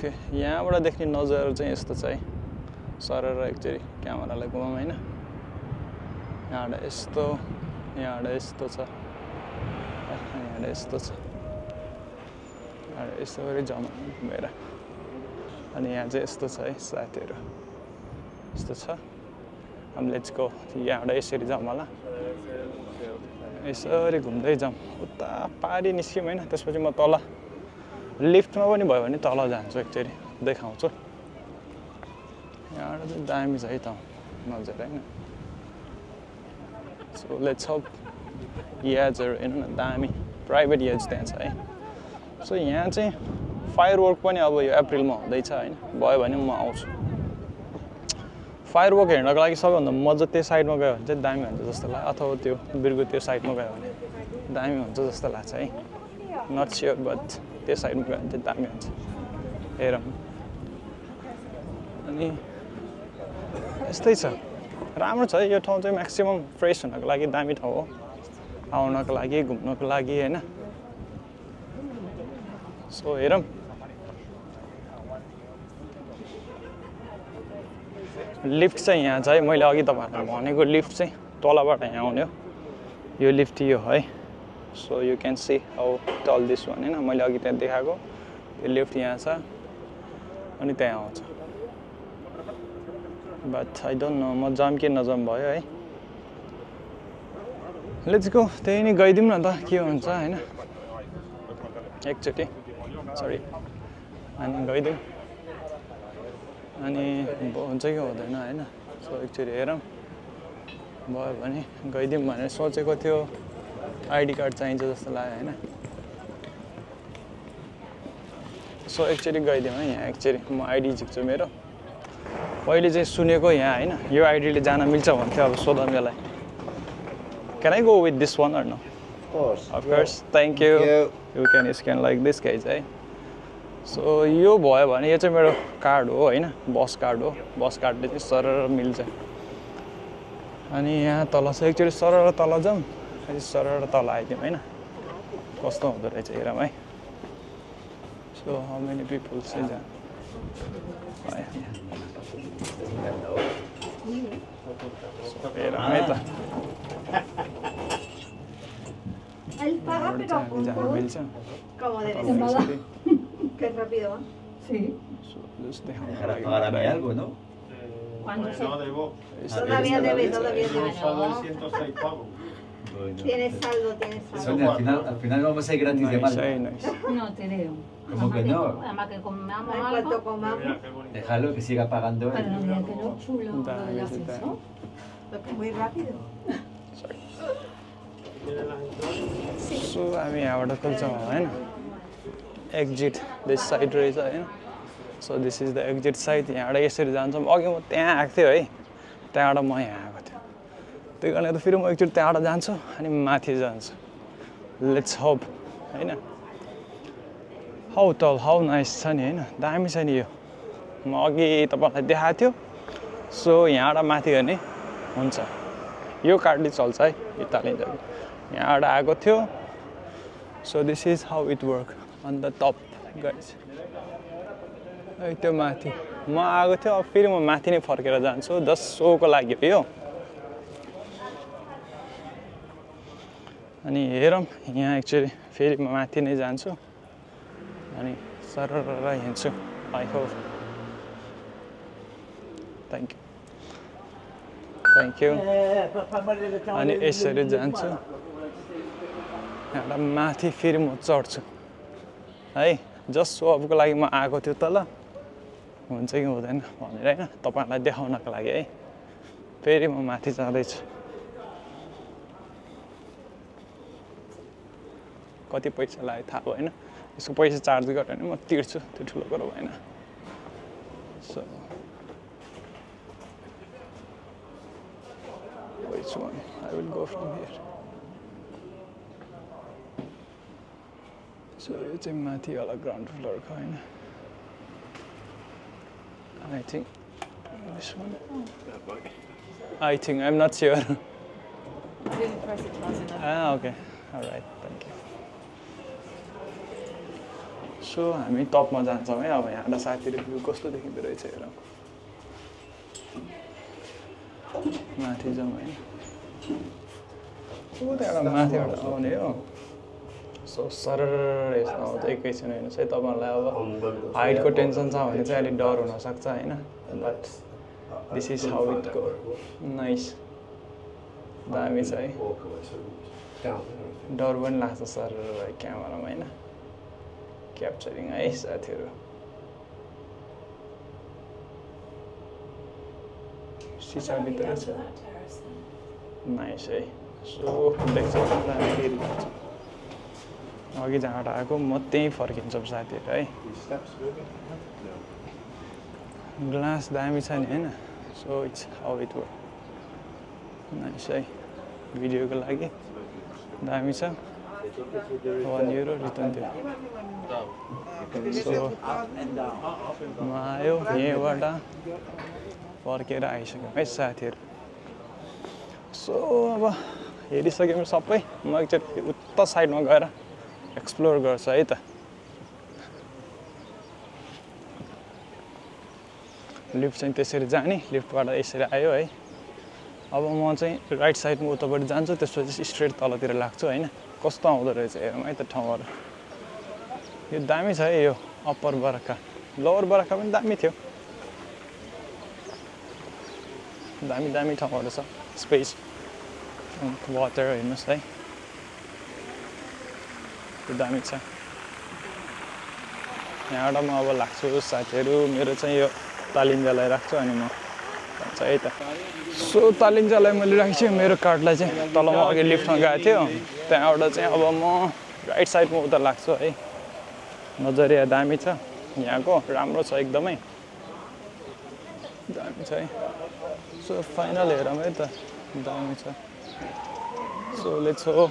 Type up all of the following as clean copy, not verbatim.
Okay यहाँबाट देख्ने नजारा चाहिँ यस्तो छ है सरर एकचोटि क्यामेरालाई घुमाउँ हैन यहाँबाट यस्तो यस्तो छ यहाँबाट यस्तो छ यहाँबाट यस्तो गरी जम्मा घुमेर अनि यहाँ चाहिँ यस्तो छ है साथीहरू यस्तो छ अब लेट्स गो यहाँबाट यसरी जाउँ होला यसरी घुम्दै जाउँ उता पारी निस्क्यौँ हैन त्यसपछि म तल लिफ्टमा पनि भयो भने तल जान्छु एकचोटि देखाउँछु यहाँबाट चाहिँ दामी छ है त नजर हैन सो लेट्स होप याजहरू हेर्नु न दामी प्राइभेट याज त्यहाँ छ है सो यहाँ चाहिँ फायरवर्क पनि अब यो अप्रिलमा हुँदैछ हैन भयो भने म आउँछु फायरवर्क हेर्नको लागि सबैभन्दा मजा त्यो साइडमा गयो भने चाहिँ दामी हुन्छ जस्तो लाग्छ अथवा त्यो बिर्गो त्यो साइडमा गयो भने दामी हुन्छ जस्तो लाग्छ है नट स्योर बट त्यो साइडमा गयो भने चाहिँ दामी हुन्छ हेरौँ अनि यस्तै छ राम्रो छ यो ठाउँ चाहिँ म्याक्सिमम फ्रेस हुनको लागि दामी ठाउँ हो आउनको लागि घुम्नको लागि हैन सो हेरौँ लिफ्ट चाहिँ यहाँ छ है मैले अघि तपाईहरुलाई भनेको लिफ्ट चाहिँ तलबाट यहाँ आउने हो यो लिफ्ट यो है so you can see how टल दिस वान हैन मैले अघि त्यहाँ देखाएको यो लिफ्ट यहाँ छ अनि त्यहाँ आउँछ बट आई डोन्ट नो म जाम के नजाम भयो है लेट्स गो त्यही नै गइदिउँ न त के हुन्छ हैन एकचोटि सरी अनि गइदिउँ अनि हुन्छ कि हुँदैन हैन सो एकचोटि हेरौँ भयो भने गइदिउँ भनेर सोचेको थियो आइडी कार्ड चाहिन्छ जस्तो लाग्यो हैन सो एकचोटि गइदिउँ है यहाँ एकचोटि म आइडी झिक्छु मेरो पहिले चाहिँ सुनेको यहाँ हैन यो आइडीले जान मिल्छ भन्थ्यो अब सोधौँ यसलाई can I go with this one or no of course thank you you can scan like this guys है सो यो भयो भने यो चाहिँ मेरो कार्ड हो हैन बस कार्ड हो बस कार्डले चाहिँ सरर मिल्छ अनि यहाँ तल चाहिँ एकचोटि सरर तल जाउँ अनि सरर तल आइदिउँ हैन कस्तो हुँदो रहेछ हेरौँ है सो हाउ मेनी पिपल चाहिँ जा हेरौँ है त जानु मिल्छ Qué rápido va. Sí. Pagárame algo, ¿no? ¿Cuándo se? No debo. Todavía debe, todavía Tengo debe. saldo de 106 pavos. Bueno. Tienes saldo, tienes saldo. Sonia, al final vamos a ir gratis de nice, mal. nice. No te creo. ¿Cómo que no? Además que comamos En algo. cuanto comamos, Mira qué bonito. Déjalo que siga pagando Pero él. no digas que no chulo lo Da, del ya se ascensor. porque es muy rápido. ¿Tienen las entradas? So हामी यहाँबाट खोल्छौँ हैन exit this side रहेछ हैन so this is the exit side यहाँबाट यसरी जान्छौँ अघि म त्यहाँ आएको थिएँ है त्यहाँबाट म यहाँ आएको थिएँ त्यही कारणले त फेरि म एकचोटि त्यहाँबाट जान्छु अनि माथि जान्छु लेट्स होप हैन हाउ टल हाउ नाइस छ नि हैन दामी छ नि यो म अघि तपाईँलाई देखाएको थियो सो यहाँबाट माथि गर्ने हुन्छ यो कार्डले चल्छ है यो तालिन्छ यहाँबाट आएको थियो so this is how it work on the top guys है त्यो माथि म आएको थियो अब फेरि म माथि नै फर्केर जान्छु जस्ट सोको लागि हो यो अनि हेरौँ यहाँ एक्चुअली फेरि म माथि नै जान्छु अनि सरर हिँड्छु आई होप थ्याङ्क यू अनि यसरी जान्छु यहाँबाट माथि फेरि म चढ्छु है जस्ट सोअपको लागि म आएको थियो तल हुन्छ कि हुँदैन भनेर हैन तपाईँहरूलाई देखाउनको लागि है फेरि म माथि जाँदैछु कति पैसा लाग्यो थाहा भएन यसको पैसा चार्ज गर्यो भने म तिर्छु त्यो ठुलो कुरो भएन so which one I will go from here so यो चाहिँ माथि होला ग्राउन्ड फ्लोरको हैन I think this one I think I'm not sure I didn't press it fast enough. okay all right thank you so हामी टपमा जान्छौँ है अब यहाँबाट साथीहरू भ्यू कस्तो देखिँदो रहेछ हेरौँ माथि जाउँ होइन त्यहाँबाट माथिबाट आउने हो सो सरर यस्तो आउँछ एकैछिन हेर्नुहोस् है तपाईँहरूलाई अब हाइटको टेन्सन छ भने चाहिँ अलिक डर हुनसक्छ होइन but this is how it go nice दामी छ है डर पनि लाग्छ सर क्यामेरामा होइन क्याप्चरिङ है साथीहरू सिसाभित्र छ नाइस है सो देख्छ फेरि अघि जहाँबाट आएको म त्यहीँ फर्किन्छौँ साथीहरू है ग्लास दामी छ नि होइन so it's how it work nice है भिडियोको लागि दामी छ €1 रिटर्न थियो सो म आयो यहीँबाट फर्केर आइसक्यौँ है साथीहरू सो अब हेरिसक्यौँ सबै म एकचोटि उता साइडमा गएर एक्सप्लोर गर्छु है त लिफ्ट चाहिँ त्यसरी जाने लिफ्टबाट यसरी आयो है अब म चाहिँ राइट साइडमा उतापट्टि जान्छु त्यसपछि स्ट्रेट तलतिर लाग्छु होइन कस्तो आउँदो रहेछ हेरौँ है त ठाउँहरू यो दामी छ है यो अप्पर बरखा लोवर बरखा पनि दामी थियो दामी दामी ठाउँहरू छ स्पेस वाटर हेर्नुहोस् है त्यो दामी छ यहाँबाट म अब लाग्छु साथीहरू मेरो चाहिँ यो तालिन्जालाई राख्छु अनि म भन्छ है त सो तालिन्जालाई मैले राखेको मेरो कार्डलाई चाहिँ तलमा अघि लिफ्टमा गएको थियो त्यहाँबाट चाहिँ अब म राइट साइडमा उता लाग्छु है नजरिया दामी छ यहाँको राम्रो छ एकदमै दामी छ है सो फाइनल हेरौँ है त दामी छ सो लेट्स हो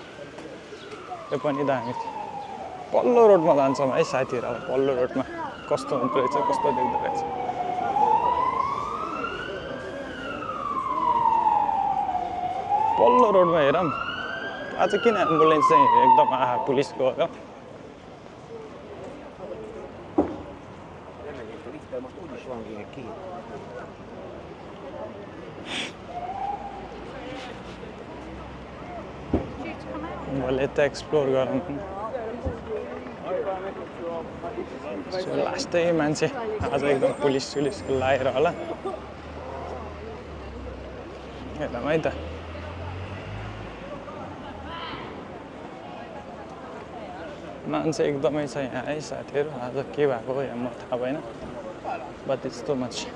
यो पनि दामी थियो पल्लो रोडमा जान्छौँ है साथीहरू अब पल्लो रोडमा कस्तो हुँदो रहेछ कस्तो देख्दो रहेछ पल्लो रोडमा हेरौँ आज किन एम्बुलेन्स चाहिँ एकदम पुलिसको हो मैले यता एक्सप्लोर गरौँ लास्टै मान्छे आज एकदम पुलिस लाएर होला हेरौँ है त मान्छे एकदमै छ यहाँ है साथीहरू आज के भएको हो यहाँ म थाहा भएन बट यस्तो मच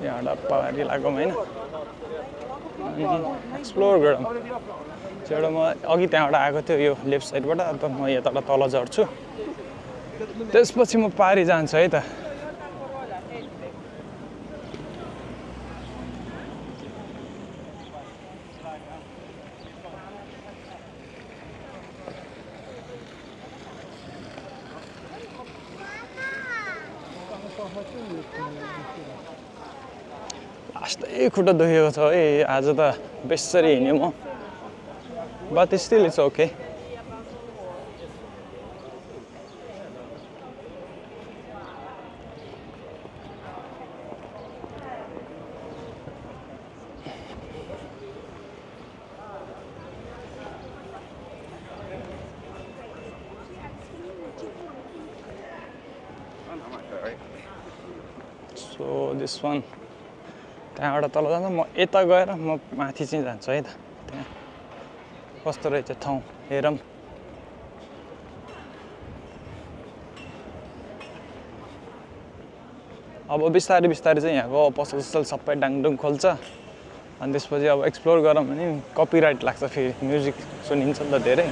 यहाँबाट पहाडी लागौँ होइन अनि एक्सप्लोर गरौँ एउटा म अघि त्यहाँबाट आएको थियो यो लेफ्ट साइडबाट अन्त म यताबाट तल झर्छु त्यसपछि म पारी जान्छु है त लास्टै खुट्टा दुखेको छ है आज त बेसरी हिँड्यो म but still it's okay so this one त्यहाँबाट तल जान्छ म यता गएर म माथि चाहिँ जान्छु है त त्यहाँ कस्तो रहेछ ठाउँ हेरौँ अब बिस्तारै बिस्तारै चाहिँ यहाँको पसल ससल सबै डाङडुङ खोल्छ अनि त्यसपछि अब एक्सप्लोर गरौँ भने कपिराइट लाग्छ फेरि म्युजिक सुनिन्छ नि त धेरै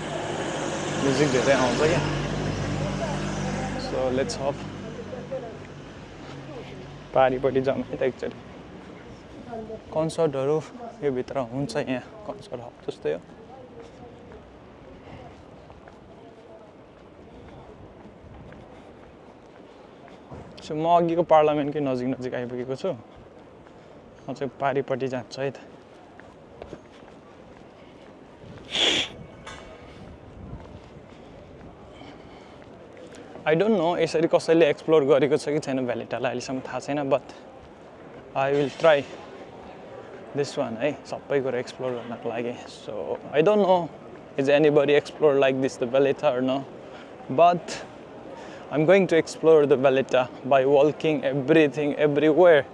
म्युजिक धेरै आउँछ क्या सो लेट्स होप पारिपट्टि जाउँ है त एकचोटि कन्सर्टहरू यो भित्र हुन्छ यहाँ कन्सर्ट हल जस्तै हो सो म अघिको पार्लियामेन्टकै नजिक नजिक आइपुगेको छु म चाहिँ पारिपट्टि जान्छु है त आई डोन्ट नो यसरी कसैले एक्सप्लोर गरेको छ कि छैन भ्यालेटालाई अहिलेसम्म थाहा छैन but I will try this one है सबै कुरा एक्सप्लोर गर्नको लागि so I don't know is anybody explore like this the Valletta or no but I'm going to explore the Valletta by walking everything everywhere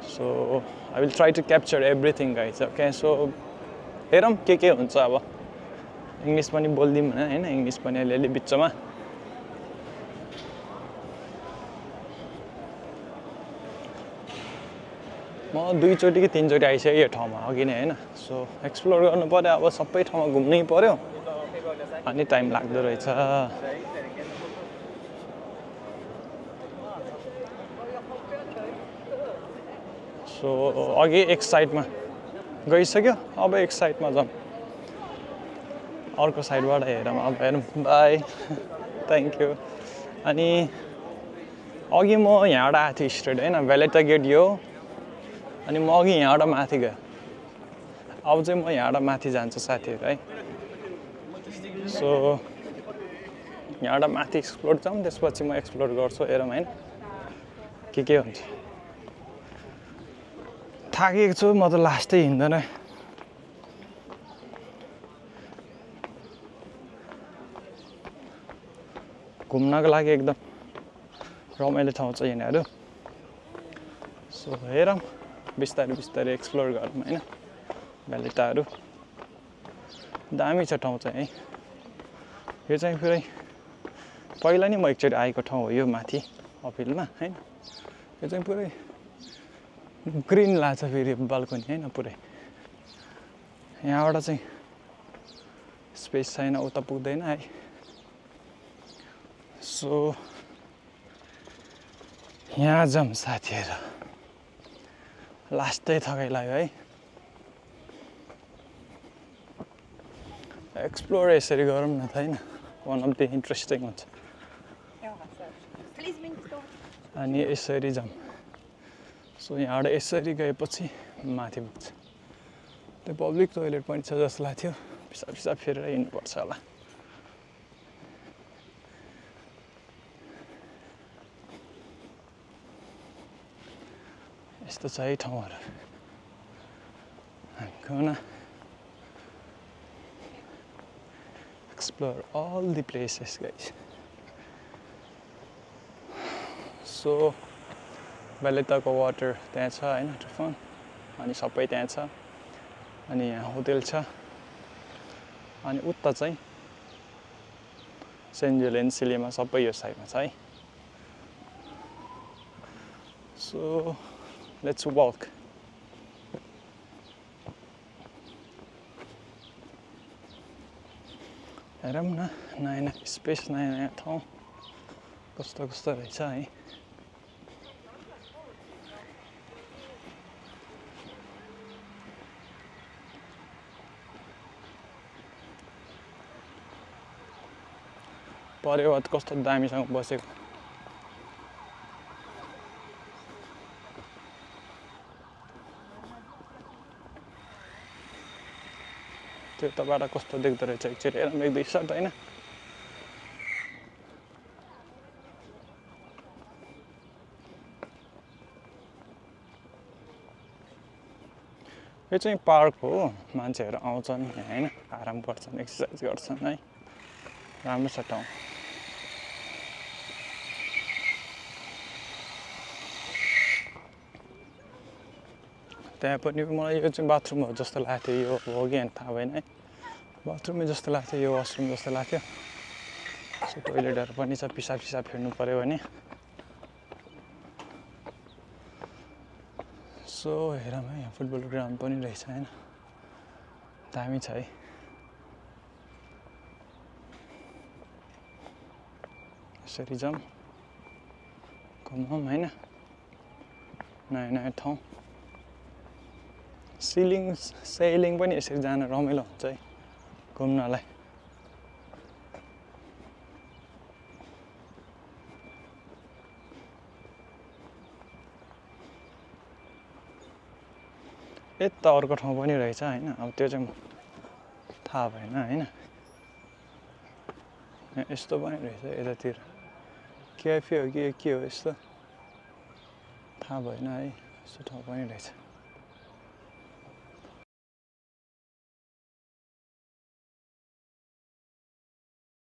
so I will try to capture everything guys okay so हेरौँ के हुन्छ अब English पनि बोल्दिउँ हैन English पनि अलिअलि बिचमा म दुईचोटि कि तीनचोटि आइसकेँ यो ठाउँमा अघि नै हैन सो एक्सप्लोर गर्नु पर्यो अब सबै ठाउँमा घुम्नै पर्यो अनि टाइम लाग्दो रहेछ सो अघि एक साइडमा गइसक्यो अब एक साइडमा जाउँ अर्को साइडबाट हेरौँ अब हेरौँ बाई थ्याङ्क यू अनि अघि म यहाँबाट आएको थिएँ स्ट्रेट होइन भ्यालेटा गेट यो अनि म अघि यहाँबाट माथि गएँ अब चाहिँ म यहाँबाट माथि जान्छु साथीहरू है सो यहाँबाट माथि एक्सप्लोर जाउँ त्यसपछि म एक्सप्लोर गर्छु हेरौँ होइन के हुन्छ थाकेको छु म त लास्टै हिँड्दैन घुम्नको लागि एकदम रमाइलो ठाउँ छ यिनीहरू सो हेरौँ बिस्तारै बिस्तारै एक्सप्लोर गरौँ होइन भ्यालेटाहरू दामी छ ठाउँ चाहिँ है यो चाहिँ पुरै पहिला नि म एकचोटि आएको ठाउँ हो यो माथि अपिलमा होइन यो चाहिँ पुरै ग्रिन लाग्छ फेरि बाल्कनी होइन पुरै यहाँबाट चाहिँ स्पेस छैन उता पुग्दैन है सो यहाँ जाउँ साथीहरू लास्टै थकाइ लाग्यो है एक्सप्लोर यसरी गरौँ न त होइन वान अफ द इन्ट्रेस्टिङ हुन्छ अनि यसरी जाउँ सो यहाँबाट यसरी गएपछि माथि पुग्छ त्यो पब्लिक टोइलेट पनि छ जस्तो लाग्थ्यो पिसाब पिसाब फेरेर हिँड्नुपर्छ होला यस्तो छ है ठाउँहरू हामी गना explore all the places guys so भ्यालेटाको वाटर त्यहाँ छ हैन टुफान अनि सबै त्यहाँ छ अनि यहाँ होटल छ अनि उता चाहिँ सेन्ट जुलियन सिलेमा सबै यो साइडमा छ है सो लेट्स वक हेरौँ न नयाँ नयाँ स्पेस नयाँ नयाँ ठाउँ कस्तो कस्तो रहेछ है पर्वत कस्तो दामीसँग बसेको त्यो तबाट कस्तो देख्दो रहेछ एकचोटि हेरौँ एक दुई सर्ट होइन यो चाहिँ पार्क हो मान्छेहरू आउँछन् यहाँ होइन आराम गर्छन् एक्सर्साइज गर्छन् है राम्रो छ ठाउँ त्यहाँ पनि मलाई यो चाहिँ बाथरुम हो जस्तो लाग्थ्यो यो हो कि थाहा भएन है बाथरुमै जस्तो लाग्थ्यो यो वासरुम जस्तो लाग्थ्यो सो टोइलेटहरू पनि छ पिसाब सिसाब फेर्नु पर्यो भने सो हेरौँ है यहाँ फुटबल ग्राउन्ड पनि रहेछ होइन दामी छ है यसरी जाउँ घुमौँ होइन नयाँ नयाँ ठाउँ सेलिङ पनि यसरी जान रमाइलो हुन्छ है घुम्नलाई यता अर्को ठाउँ पनि रहेछ होइन अब त्यो चाहिँ थाहा भएन होइन यस्तो पनि रहेछ यतातिर क्याफे हो कि के हो यस्तो थाहा भएन है यस्तो ठाउँ पनि रहेछ